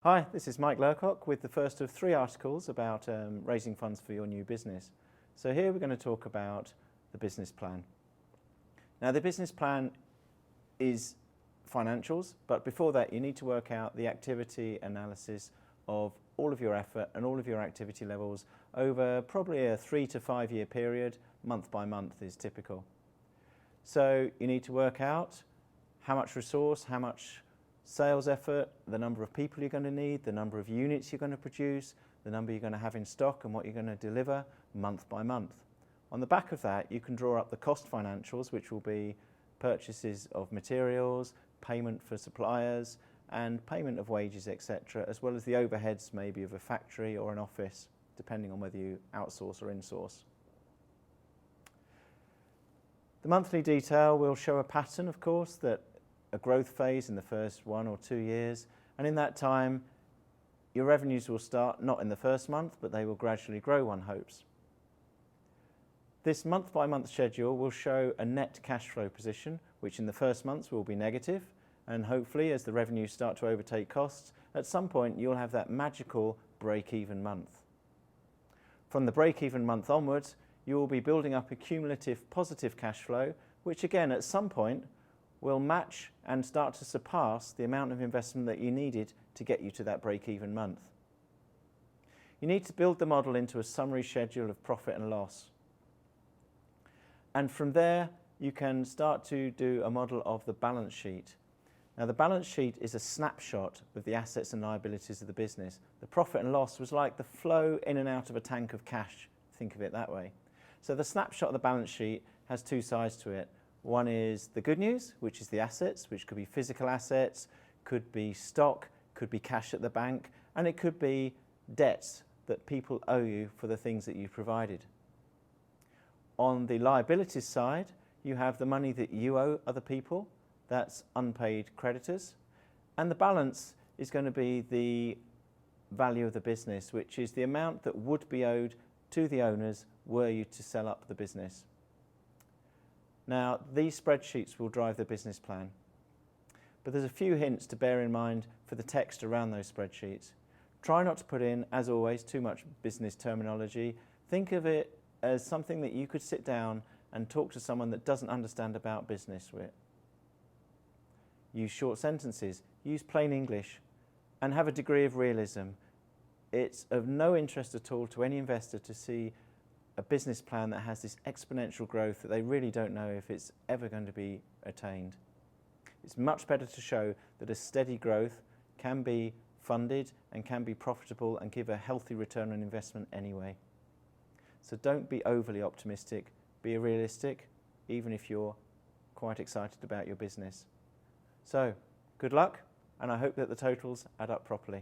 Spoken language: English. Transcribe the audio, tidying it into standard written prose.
Hi, this is Mike Lurcock with the first of 3 articles about raising funds for your new business. So here we're going to talk about the business plan. Now the business plan is financials, but before that you need to work out the activity analysis of all of your effort and all of your activity levels over probably a 3 to 5 year period. Month by month is typical. So you need to work out how much resource, how much sales effort, the number of people you're going to need, the number of units you're going to produce, the number you're going to have in stock and what you're going to deliver month by month. On the back of that, you can draw up the cost financials, which will be purchases of materials, payment for suppliers and payment of wages, etc., as well as the overheads maybe of a factory or an office, depending on whether you outsource or insource. The monthly detail will show a pattern, of course, that a growth phase in the first 1 or 2 years, and in that time your revenues will start not in the first month, but they will gradually grow, one hopes. This month by month schedule will show a net cash flow position, which in the first months will be negative, and hopefully as the revenues start to overtake costs, at some point you'll have that magical break-even month. From the break-even month onwards, you will be building up a cumulative positive cash flow, which again at some point will match and start to surpass the amount of investment that you needed to get you to that break-even month. You need to build the model into a summary schedule of profit and loss. And from there, you can start to do a model of the balance sheet. Now, the balance sheet is a snapshot of the assets and liabilities of the business. The profit and loss was like the flow in and out of a tank of cash. Think of it that way. So the snapshot of the balance sheet has 2 sides to it. One is the good news, which is the assets, which could be physical assets, could be stock, could be cash at the bank, and it could be debts that people owe you for the things that you've provided. On the liabilities side, you have the money that you owe other people, that's unpaid creditors, and the balance is going to be the value of the business, which is the amount that would be owed to the owners were you to sell up the business. Now, these spreadsheets will drive the business plan, but there's a few hints to bear in mind for the text around those spreadsheets. Try not to put in, as always, too much business terminology. Think of it as something that you could sit down and talk to someone that doesn't understand about business with. Use short sentences, use plain English, and have a degree of realism. It's of no interest at all to any investor to see a business plan that has this exponential growth that they really don't know if it's ever going to be attained. It's much better to show that a steady growth can be funded and can be profitable and give a healthy return on investment anyway. So don't be overly optimistic, be realistic, even if you're quite excited about your business. So good luck, and I hope that the totals add up properly.